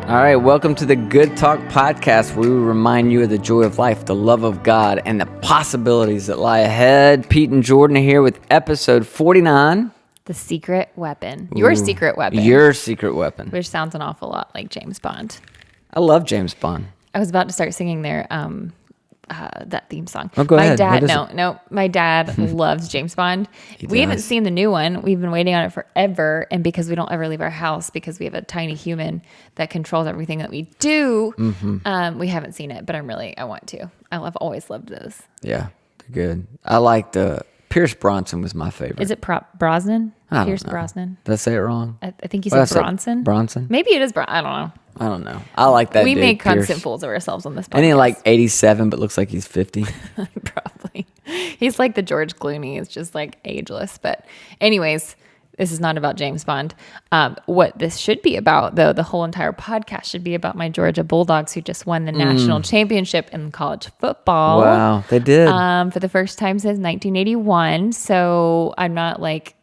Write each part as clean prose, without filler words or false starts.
All right, welcome to the Good Talk Podcast, where we remind you of the joy of life, the love of God, and the possibilities that lie ahead. Pete and Jordan are here with episode 49. The secret weapon. Your secret weapon. Your secret weapon. Which sounds an awful lot like James Bond. I love James Bond. I was about to start singing their that theme song. Oh, go ahead. My dad loves James Bond. We haven't seen the new one. We've been waiting on it forever, and because we don't ever leave our house because we have a tiny human that controls everything that we do, we haven't seen it. But I want to. I've always loved those. Yeah, they're good. I like Pierce Brosnan was my favorite. Is it Brosnan? Pierce know. Brosnan. Did I say it wrong? I think you said Bronson. Bronson? Maybe it is I don't know. I don't know. I like that. We dude, make Pierce. constant fools of ourselves on this podcast. And he like 87, but looks like he's 50. Probably. He's like the George Clooney. It's just like ageless. But anyways, this is not about James Bond. What this should be about, though, the whole entire podcast should be about my Georgia Bulldogs, who just won the national championship in college football. Wow, they did. For the first time since 1981. So I'm not like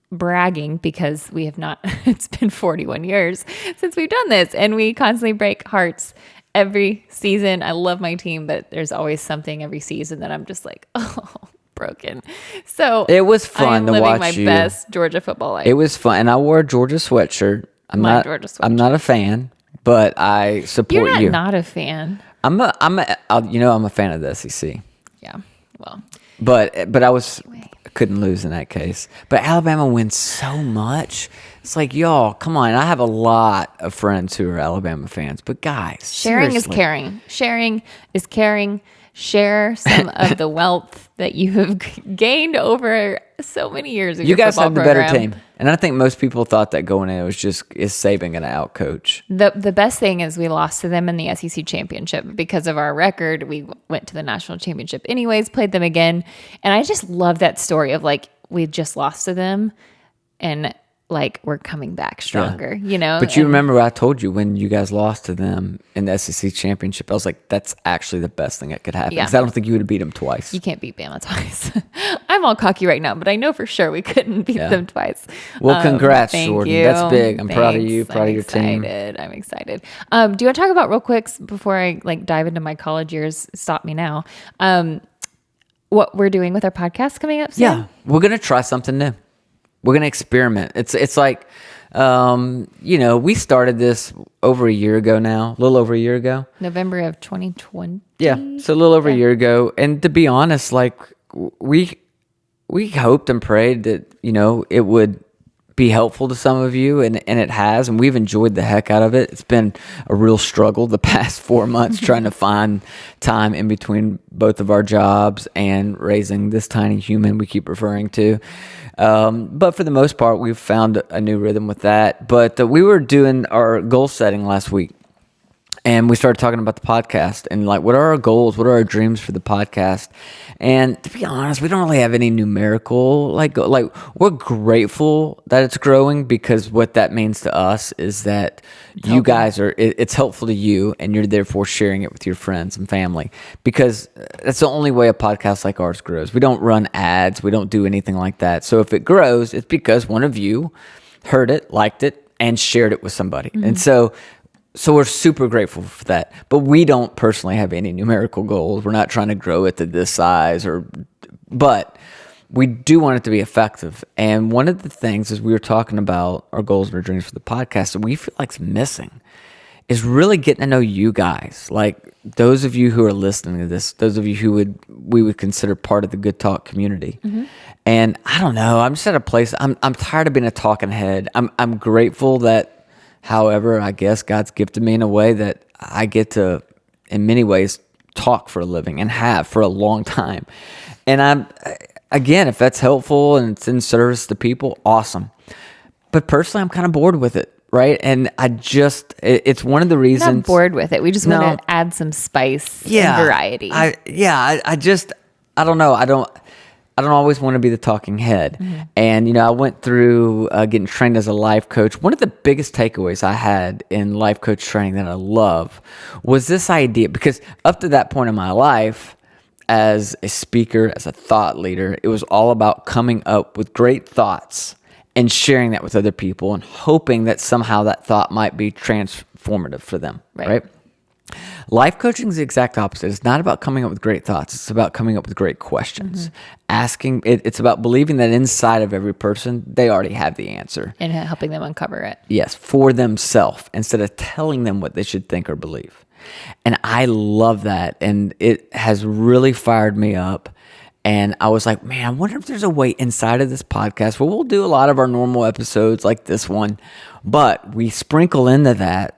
bragging because we have not, it's been 41 years since we've done this, and we constantly break hearts every season. I love my team, but there's always something every season that I'm just like, oh, broken. So it was fun to watch living my best Georgia football life. It was fun, and I wore a Georgia sweatshirt. I'm not a fan, but I support you. You're not a fan. I'm a fan of the SEC. Yeah, well, but I couldn't lose in that case. But Alabama wins so much. It's like, y'all, come on. I have a lot of friends who are Alabama fans, but guys, sharing seriously. is caring. Sharing is caring. Share some of the wealth that you have gained over so many years of you your guys have the program. better team. And I think most people thought that going in, is Saban going to outcoach. The best thing is we lost to them in the SEC championship. Because of our record, we went to the national championship anyways, played them again. And I just love that story of like, we just lost to them and like we're coming back stronger, you know? But you remember what I told you when you guys lost to them in the SEC championship? I was like, that's actually the best thing that could happen. Because I don't think you would have beat them twice. You can't beat Bama twice. I'm all cocky right now, but I know for sure we couldn't beat them twice. Well, congrats, thank Jordan. you. That's big. I'm Thanks. proud of you, proud of your team. I'm excited. Do you want to talk about real quick before I like dive into my college years? Stop me now. What we're doing with our podcast coming up soon? Yeah, we're going to try something new. We're going to experiment. It's like, we started this over a year ago now, a little over a year ago. November of 2020. Yeah, so a little over a year ago. And to be honest, like we hoped and prayed that, it would be helpful to some of you, and it has, and we've enjoyed the heck out of it. It's been a real struggle the past 4 months trying to find time in between both of our jobs and raising this tiny human we keep referring to. But for the most part, we've found a new rhythm with that. But we were doing our goal setting last week, and we started talking about the podcast and like, what are our goals? What are our dreams for the podcast? And to be honest, we don't really have any numerical, like we're grateful that it's growing, because what that means to us is that you guys it's helpful to you, and you're therefore sharing it with your friends and family, because that's the only way a podcast like ours grows. We don't run ads. We don't do anything like that. So if it grows, it's because one of you heard it, liked it, and shared it with somebody. Mm-hmm. And so we're super grateful for that. But we don't personally have any numerical goals. We're not trying to grow it to this size, but we do want it to be effective. And one of the things, as we were talking about our goals and our dreams for the podcast, that we feel like is missing is really getting to know you guys. Like those of you who are listening to this, those of you who we would consider part of the Good Talk community. Mm-hmm. And I don't know, I'm just at a place, I'm tired of being a talking head. I'm grateful that, however, I guess God's gifted me in a way that I get to, in many ways, talk for a living and have for a long time. And again, if that's helpful and it's in service to people, awesome. But personally, I'm kind of bored with it, right? And it's one of the reasons. Not bored with it. We just want to add some spice and variety. I don't know. I don't always want to be the talking head. Mm-hmm. And, I went through getting trained as a life coach. One of the biggest takeaways I had in life coach training that I love was this idea, because up to that point in my life, as a speaker, as a thought leader, it was all about coming up with great thoughts and sharing that with other people and hoping that somehow that thought might be transformative formative for them, Right. right? Life coaching is the exact opposite. It's not about coming up with great thoughts. It's about coming up with great questions. It's about believing that inside of every person, they already have the answer. And helping them uncover it. Yes, for themselves instead of telling them what they should think or believe. And I love that. And it has really fired me up. And I was like, man, I wonder if there's a way inside of this podcast where we'll do a lot of our normal episodes like this one, but we sprinkle into that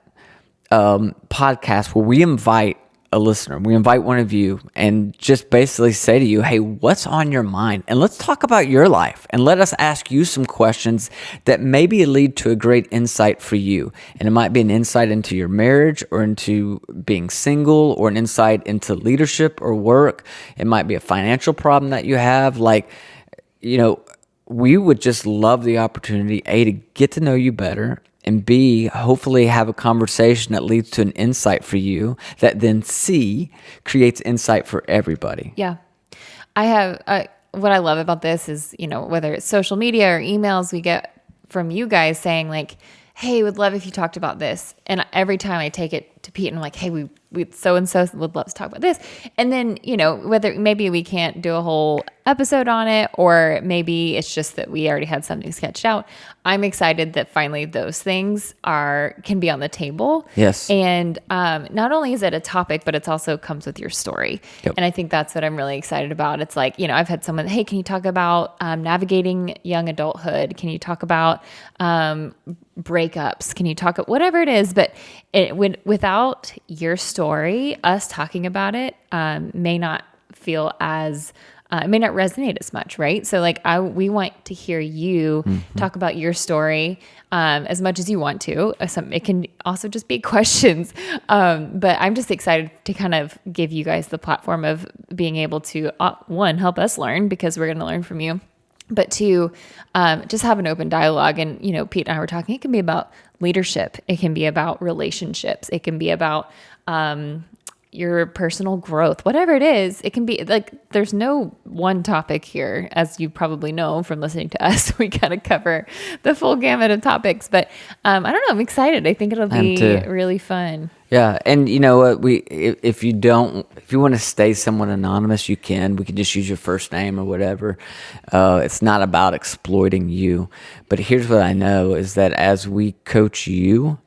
podcast where we invite a listener, we invite one of you and just basically say to you, hey, what's on your mind? And let's talk about your life and let us ask you some questions that maybe lead to a great insight for you. And it might be an insight into your marriage or into being single or an insight into leadership or work. It might be a financial problem that you have. Like, you know, we would just love the opportunity, A, to get to know you better, and B, hopefully have a conversation that leads to an insight for you that then C, creates insight for everybody. Yeah. I have, what I love about this is, you know, whether it's social media or emails we get from you guys saying like, hey, would love if you talked about this. And every time I take it to Pete and I'm like, hey, we so-and-so would love to talk about this. And then, you know, whether maybe we can't do a whole episode on it, or maybe it's just that we already had something sketched out. I'm excited that finally those things can be on the table. Yes. And not only is it a topic, but it's also comes with your story. Yep. And I think that's what I'm really excited about. It's like, you know, I've had someone, hey, can you talk about navigating young adulthood? Can you talk about breakups? Can you talk whatever it is? But without your story, us talking about it may not feel as it may not resonate as much, right? So like we want to hear you talk about your story as much as you want to. It can also just be questions. But I'm just excited to kind of give you guys the platform of being able to, one, help us learn because we're going to learn from you. But two, just have an open dialogue. And, you know, Pete and I were talking, it can be about leadership. It can be about relationships. It can be about your personal growth, whatever it is. It can be like, there's no one topic here, as you probably know from listening to us. We kind of cover the full gamut of topics, but I don't know. I'm excited. I think it'll be really fun. Yeah, and you know what? If you want to stay somewhat anonymous, you can. We can just use your first name or whatever. It's not about exploiting you. But here's what I know is that as we coach you,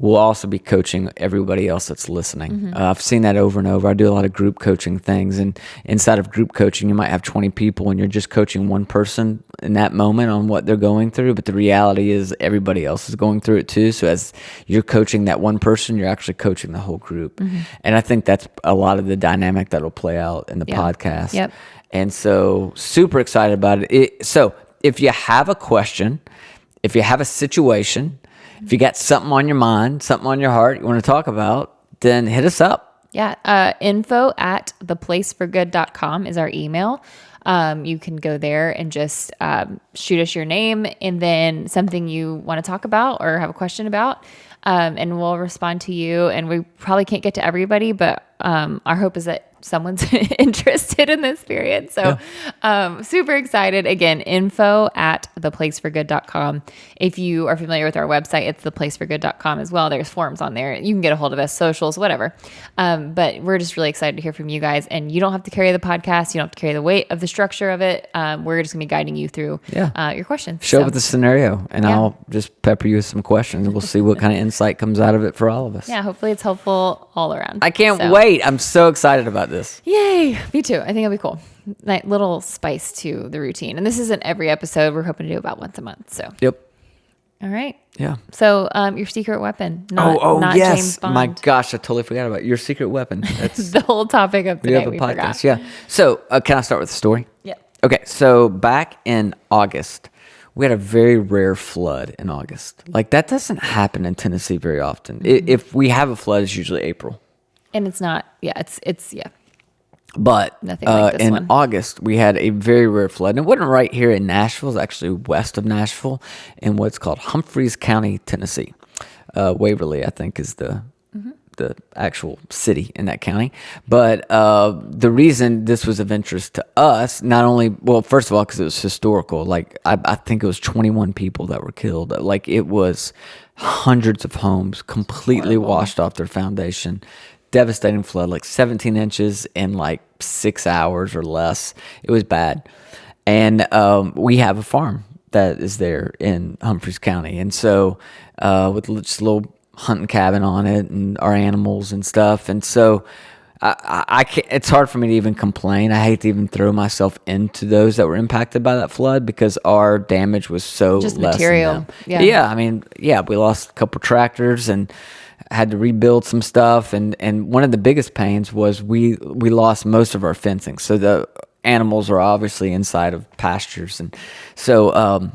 we'll also be coaching everybody else that's listening. I've seen that over and over. I do a lot of group coaching things, and inside of group coaching, you might have 20 people, and you're just coaching one person in that moment on what they're going through. But the reality is everybody else is going through it too. So as you're coaching that one person, you're actually coaching the whole group. And I think that's a lot of the dynamic that'll play out in the podcast. Yep. And so super excited about it. So if you have a question, if you have a situation, if you got something on your mind, something on your heart you want to talk about, then hit us up. Yeah. info@theplaceforgood.com is our email. You can go there and just shoot us your name and then something you want to talk about or have a question about. And we'll respond to you. And we probably can't get to everybody, but our hope is that someone's interested in this period. So super excited. Again, info@theplaceforgood.com. If you are familiar with our website, it's theplaceforgood.com as well. There's forms on there. You can get a hold of us, socials, whatever. But we're just really excited to hear from you guys. And you don't have to carry the podcast. You don't have to carry the weight of the structure of it. We're just going to be guiding you through your questions. Show up with the scenario, and I'll just pepper you with some questions, and we'll see what kind of insight comes out of it for all of us. Yeah, hopefully it's helpful all around. I can't wait. I'm so excited about this. Yay. Me too. I think it'll be cool. Like little spice to the routine. And this isn't every episode. We're hoping to do about once a month. So. Yep. All right. Yeah. So your secret weapon. Not yes. James Bond. My gosh, I totally forgot about your secret weapon. That's the whole topic of today. we have a podcast. Yeah. So can I start with the story? Yeah. Okay. So back in August, we had a very rare flood in August. Like that doesn't happen in Tennessee very often. If we have a flood, it's usually April. And it's not. Yeah. It's yeah. But nothing like this in one. August, we had a very rare flood. And it wasn't right here in Nashville. It's actually west of Nashville in what's called Humphreys County, Tennessee. Waverly, I think, is the the actual city in that county. But the reason this was of interest to us, not only, well, first of all, because it was historical. Like I think it was 21 people that were killed. Like it was hundreds of homes completely washed off their foundation. Devastating flood, like 17 inches in like 6 hours or less. It was bad. And we have a farm that is there in Humphreys County. And so with just a little hunting cabin on it and our animals and stuff. And so I can't, it's hard for me to even complain. I hate to even throw myself into those that were impacted by that flood because our damage was so Just less material. than them. Yeah. Yeah. I mean, yeah, we lost a couple tractors and had to rebuild some stuff. And one of the biggest pains was we lost most of our fencing. So the animals are obviously inside of pastures. And so,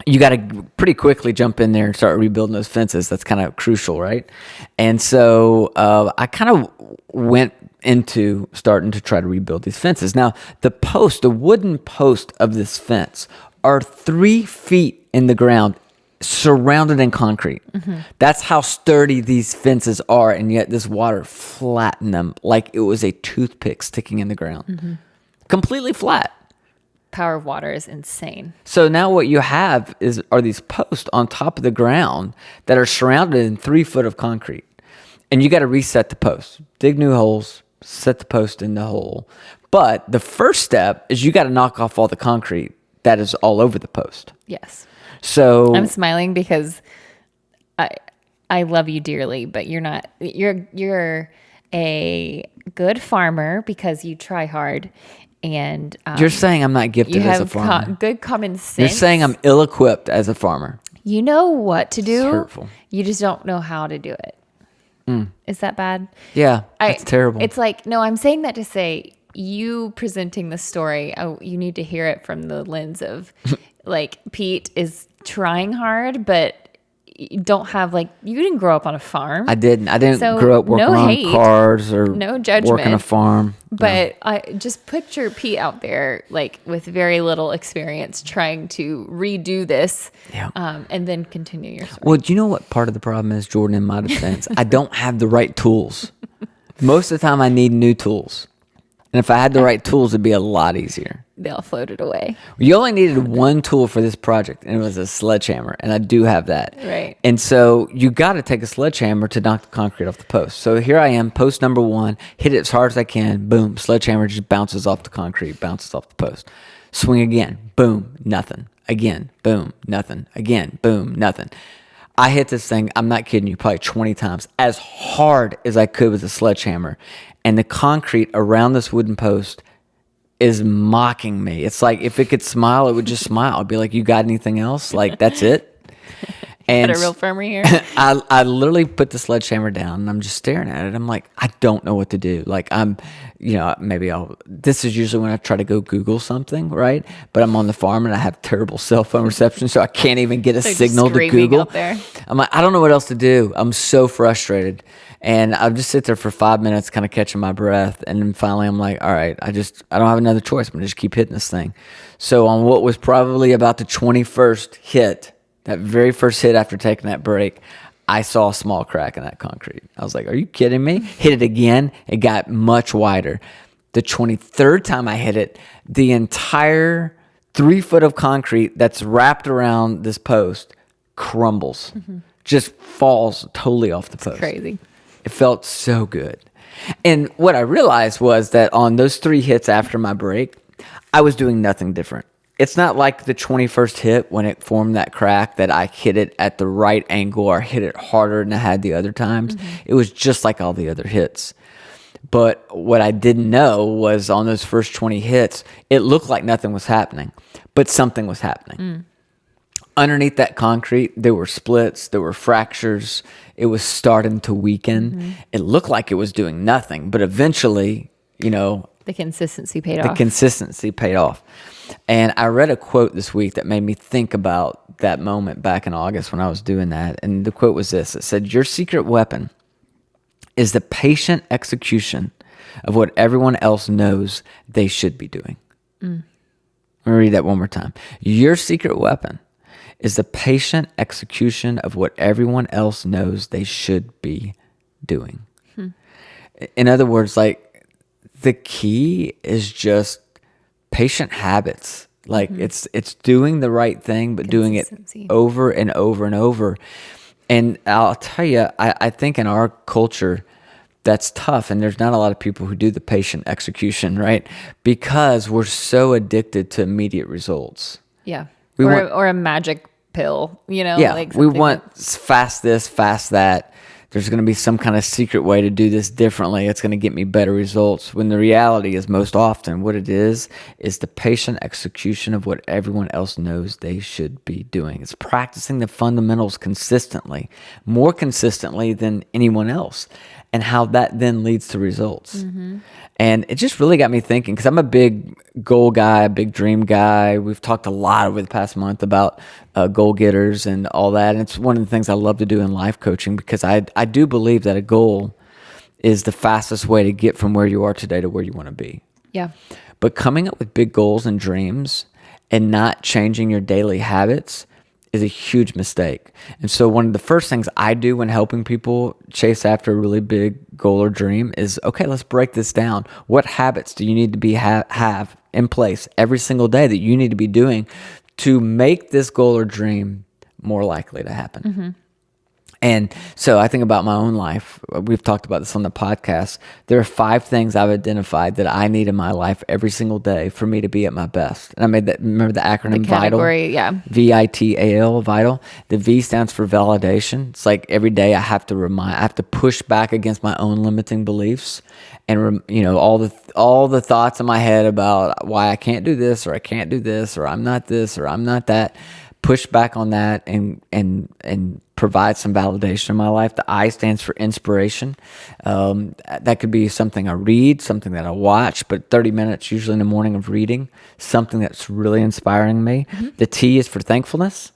you got to pretty quickly jump in there and start rebuilding those fences. That's kind of crucial, right? And so I kind of went into starting to try to rebuild these fences. Now, the wooden post of this fence are 3 feet in the ground, surrounded in concrete. Mm-hmm. That's how sturdy these fences are, and yet this water flattened them like it was a toothpick sticking in the ground. Mm-hmm. Completely flat. Power of water is insane. So now what you have are these posts on top of the ground that are surrounded in 3 foot of concrete. And you got to reset the posts, dig new holes, set the post in the hole. But the first step is you got to knock off all the concrete that is all over the post. Yes. So I'm smiling because I love you dearly, but you're a good farmer because you try hard. And you're saying I'm not gifted you as a have farmer. good common sense. You're saying I'm ill-equipped as a farmer. You know what to do. It's hurtful. You just don't know how to do it. Is that bad? Yeah, it's terrible. It's like, no, I'm saying that to say you presenting the story, you need to hear it from the lens of like Pete is trying hard, but you don't have you didn't grow up on a farm. I didn't. So grow up working on hate, cars or no judgment, working a farm. But I just picture Pete out there, with very little experience, trying to redo this, and then continue your story. Well, do you know what part of the problem is, Jordan, in my defense? I don't have the right tools. Most of the time, I need new tools. And if I had the right tools, it'd be a lot easier. They all floated away. You only needed one tool for this project, and it was a sledgehammer, and I do have that. Right. And so you got to take a sledgehammer to knock the concrete off the post. So here I am, post number 1, hit it as hard as I can, boom, sledgehammer just bounces off the concrete, bounces off the post. Swing again, boom, nothing. Again, boom, nothing. Again, boom, nothing. I hit this thing, I'm not kidding you, probably 20 times, as hard as I could with a sledgehammer. And the concrete around this wooden post is mocking me. It's like if it could smile, it would just smile. It'd be like, you got anything else? Like, that's it? And Got a real farmer here. I literally put the sledgehammer down and I'm just staring at it. I'm like, I don't know what to do. Like this is usually when I try to go Google something, right? But I'm on the farm and I have terrible cell phone reception, so I can't even get a signal to Google. Out there. I'm like, I don't know what else to do. I'm so frustrated. And I'll just sit there for 5 minutes, kind of catching my breath. And then finally I'm like, all right, I don't have another choice. I'm going to just keep hitting this thing. So on what was probably about the 21st hit, that very first hit after taking that break, I saw a small crack in that concrete. I was like, are you kidding me? Hit it again. It got much wider. The 23rd time I hit it, the entire 3 foot of concrete that's wrapped around this post crumbles, just falls totally off the post. Crazy. It felt so good. And what I realized was that on those 3 hits after my break, I was doing nothing different. It's not like the 21st hit when it formed that crack that I hit it at the right angle or hit it harder than I had the other times. It was just like all the other hits. But what I didn't know was on those first 20 hits, it looked like nothing was happening, but something was happening. Underneath that concrete, there were splits, there were fractures. It was starting to weaken. It looked like it was doing nothing, but eventually, the consistency paid off. The consistency paid off. And I read a quote this week that made me think about that moment back in August when I was doing that. And the quote was this. It said, your secret weapon is the patient execution of what everyone else knows they should be doing. Let me read that one more time. Your secret weapon is the patient execution of what everyone else knows they should be doing. In other words, like the key is just patient habits. Like it's doing the right thing, but doing it Consistency. over and over and over. And I'll tell you, I think in our culture, that's tough. And there's not a lot of people who do the patient execution, right? Because we're so addicted to immediate results. Yeah. We or, want- or a magic pill, Yeah, like we something want fast this, fast that. There's going to be some kind of secret way to do this differently. It's going to get me better results. When the reality is most often what it is the patient execution of what everyone else knows they should be doing. It's practicing the fundamentals consistently, more consistently than anyone else, and how that then leads to results. And it just really got me thinking, because I'm a big goal guy, a big dream guy. We've talked a lot over the past month about goal getters and all that. And it's one of the things I love to do in life coaching, because I do believe that a goal is the fastest way to get from where you are today to where you want to be. Yeah. But coming up with big goals and dreams and not changing your daily habits is a huge mistake. And so one of the first things I do when helping people chase after a really big goal or dream is, okay, let's break this down. What habits do you need to be have in place every single day that you need to be doing to make this goal or dream more likely to happen? And so I think about my own life. We've talked about this on the podcast. There are 5 things I've identified that I need in my life every single day for me to be at my best. And I made that, remember the acronym Category, VITAL? yeah. VITAL, vital. The V stands for validation. It's like every day I have to push back against my own limiting beliefs and, all the thoughts in my head about why I can't do this, or I can't do this, or I'm not this, or I'm not that. Push back on that and provide some validation in my life. The I stands for inspiration. That could be something I read, something that I watch, but 30 minutes usually in the morning of reading, something that's really inspiring me. The T is for thankfulness.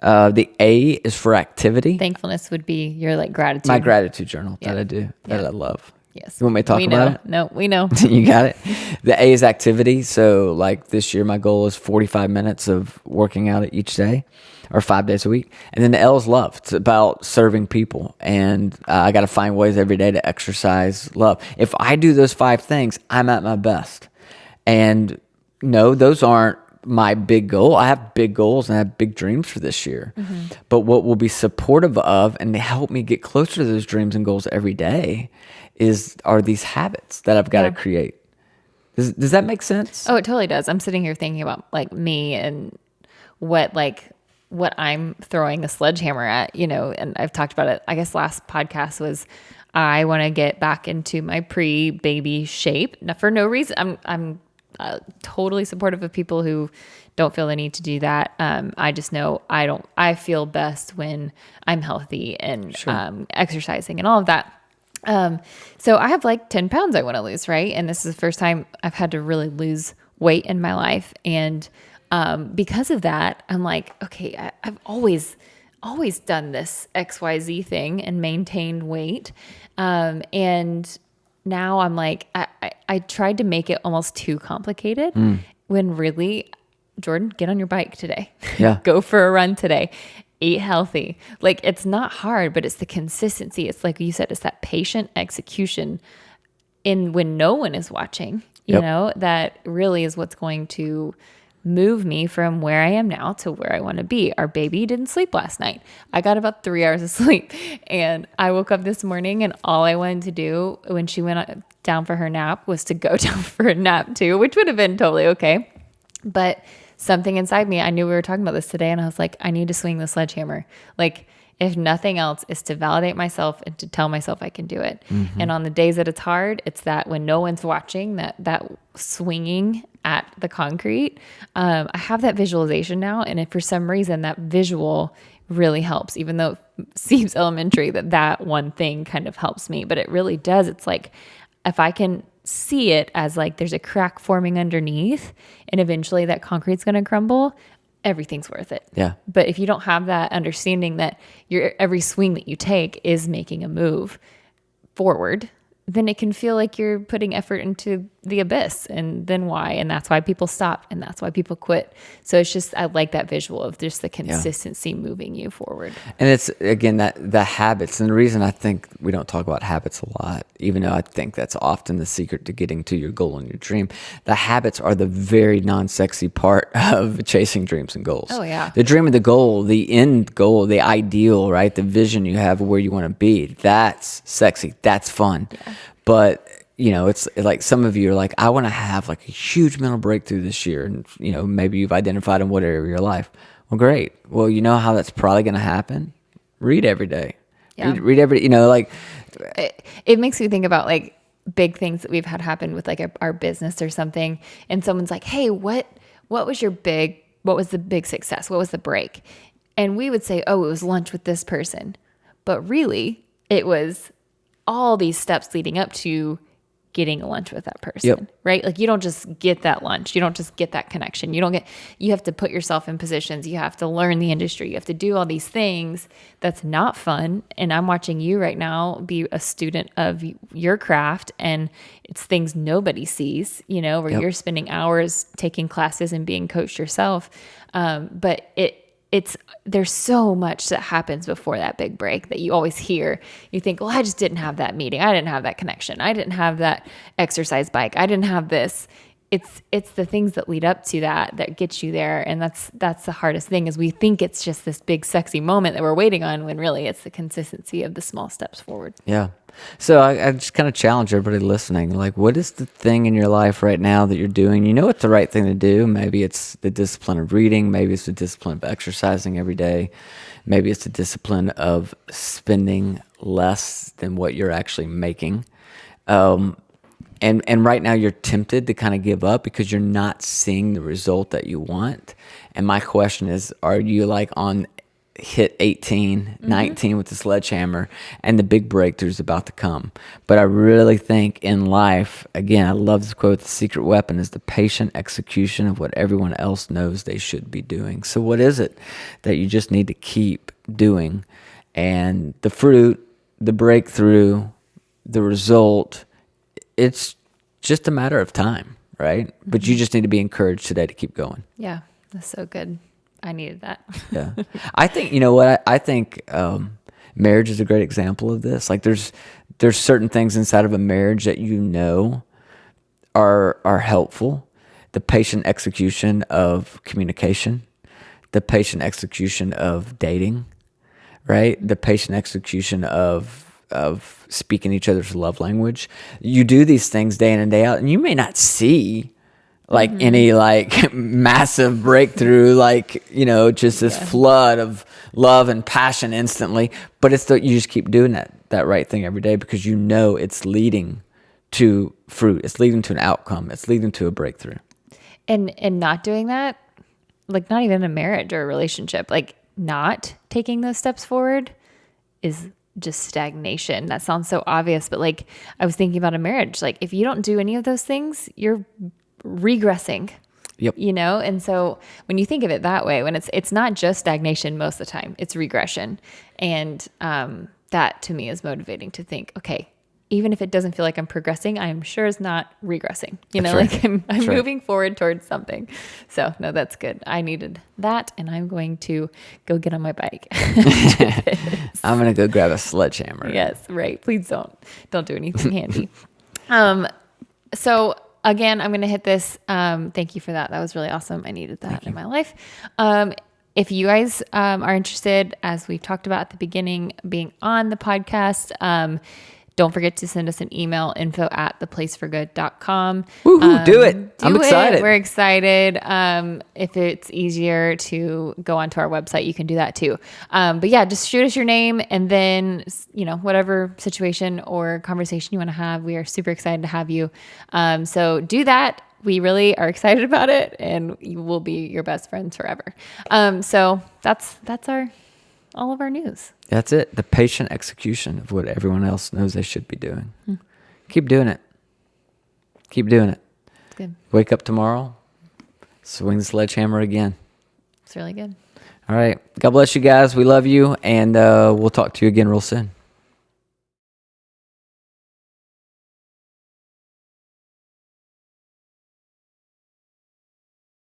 The A is for activity. Thankfulness would be your gratitude. My gratitude journal that I do, that I love. Yes. You want me to talk we about know. it? No, we know. You got it. The A is activity. So like this year, my goal is 45 minutes of working out each day or 5 days a week. And then the L is love. It's about serving people. And I got to find ways every day to exercise love. If I do those 5 things, I'm at my best. And no, those aren't my big goal. I have big goals and I have big dreams for this year. But what will be supportive of and help me get closer to those dreams and goals every day are these habits that I've got to create. Does that make sense? Oh, it totally does. I'm sitting here thinking about me and what I'm throwing a sledgehammer at, and I've talked about it. I guess last podcast was I want to get back into my pre-baby shape. Now, for no reason. I'm totally supportive of people who don't feel the need to do that. I just know I feel best when I'm healthy and exercising and all of that. So I have 10 pounds I want to lose, right? And this is the first time I've had to really lose weight in my life. And because of that, I'm like, okay, I've always done this XYZ thing and maintained weight. And now I'm like, I tried to make it almost too complicated when really, Jordan, get on your bike today. Yeah. Go for a run today. Eat healthy. It's not hard, but it's the consistency. It's like you said, it's that patient execution when no one is watching, that really is what's going to move me from where I am now to where I want to be. Our baby didn't sleep last night. I got about 3 hours of sleep, and I woke up this morning and all I wanted to do when she went down for her nap was to go down for a nap too, which would have been totally okay. But something inside me, I knew we were talking about this today, and I was like, I need to swing the sledgehammer. If nothing else, is to validate myself and to tell myself I can do it. And on the days that it's hard, it's that when no one's watching, that swinging at the concrete. I have that visualization now, and if for some reason that visual really helps, even though it seems elementary that one thing kind of helps me, but it really does. It's like if I can see it as there's a crack forming underneath and eventually that concrete's going to crumble, everything's worth it. Yeah. But if you don't have that understanding that every swing that you take is making a move forward, then it can feel like you're putting effort into the abyss. And then why? And that's why people stop. And that's why people quit. So it's just, I like that visual of just the consistency moving you forward. And it's, again, that the habits. And the reason I think we don't talk about habits a lot, even though I think that's often the secret to getting to your goal and your dream, the habits are the very non-sexy part of chasing dreams and goals. Oh, yeah. The dream and the goal, the end goal, the ideal, right? The vision you have of where you want to be. That's sexy. That's fun. Yeah. But, it's like some of you are like, I want to have like a huge mental breakthrough this year. And, maybe you've identified in what area of your life. Well, great. Well, you know how that's probably going to happen? Read every day. Yeah. Read every, It makes me think about like big things that we've had happen with like our business or something. And someone's like, hey, what was the big success? What was the break? And we would say, oh, it was lunch with this person. But really, it was all these steps leading up to getting a lunch with that person, right? Like you don't just get that lunch. You don't just get that connection. You have to put yourself in positions. You have to learn the industry. You have to do all these things. That's not fun. And I'm watching you right now be a student of your craft, and it's things nobody sees, where you're spending hours taking classes and being coached yourself. But there's so much that happens before that big break that you always hear. You think, well, I just didn't have that meeting. I didn't have that connection. I didn't have that exercise bike. I didn't have this. It's the things that lead up to that gets you there. And that's the hardest thing, is we think it's just this big sexy moment that we're waiting on, when really it's the consistency of the small steps forward. Yeah. So I just kind of challenge everybody listening, like, what is the thing in your life right now that you're doing? You know it's the right thing to do. Maybe it's the discipline of reading. Maybe it's the discipline of exercising every day. Maybe it's the discipline of spending less than what you're actually making. And right now you're tempted to kind of give up because you're not seeing the result that you want. And my question is, are you like on hit 18, 19 with the sledgehammer, and the big breakthrough's about to come? But I really think in life, again, I love this quote, the secret weapon is the patient execution of what everyone else knows they should be doing. So what is it that you just need to keep doing? And the fruit, the breakthrough, the result, it's just a matter of time, right? But you just need to be encouraged today to keep going. Yeah, that's so good. I needed that. Yeah. I think, you know what? I think marriage is a great example of this. Like there's certain things inside of a marriage that are helpful. The patient execution of communication, the patient execution of dating, right? The patient execution of speaking each other's love language. You do these things day in and day out, and you may not see like any like massive breakthrough, like, just this flood of love and passion instantly. But you just keep doing that right thing every day, because it's leading to fruit. It's leading to an outcome. It's leading to a breakthrough. And not doing that, like not even a marriage or a relationship, like not taking those steps forward is just stagnation. That sounds so obvious, but like I was thinking about a marriage. Like if you don't do any of those things, you're regressing. Yep. And so when you think of it that way, when it's not just stagnation most of the time, it's regression. And that to me is motivating to think, okay, even if it doesn't feel like I'm progressing, I'm sure it's not regressing. Like I'm moving forward towards something. So no, that's good. I needed that, and I'm going to go get on my bike. I'm going to go grab a sledgehammer. Yes, right. Please don't do anything handy. So again, I'm going to hit this. Thank you for that. That was really awesome. I needed that in my life. If you guys are interested, as we've talked about at the beginning, being on the podcast, don't forget to send us an email, info@theplaceforgood.com. Woohoo, do it. I'm excited. We're excited. If it's easier to go onto our website, you can do that too. But yeah, just shoot us your name, and then, whatever situation or conversation you want to have, we are super excited to have you. So do that. We really are excited about it, and you will be your best friends forever. So that's all of our news. That's it. The patient execution of what everyone else knows they should be doing. Keep doing it. Keep doing it. It's good. Wake up tomorrow, swing the sledgehammer again. It's really good. All right. God bless you guys. We love you, and we'll talk to you again real soon.